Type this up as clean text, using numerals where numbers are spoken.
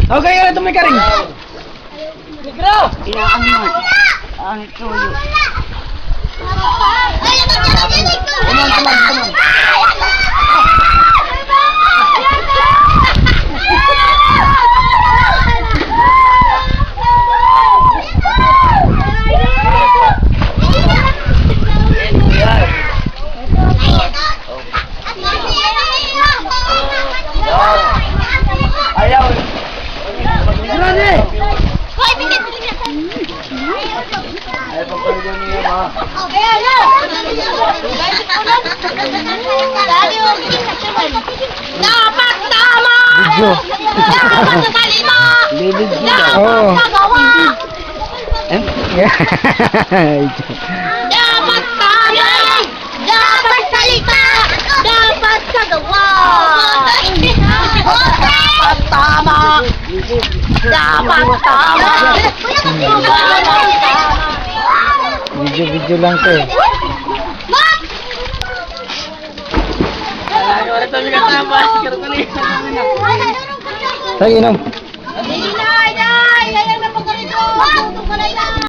Okay, kaya ito may karing. Ang tuyo. Ayaw. Ay, pagpalitan niya ba? Dapat tama! Video. Dapat salita! Oo. Dapat pagawa! Dapat tama! Dapat salita! Dapat kagawa! Dapat tama! Dapat tama! Video lang to eh. Tayo inom. Hindi na! Ay! Ay! Ay! Ay! Ay! Ay! Ay! Ay! Ay!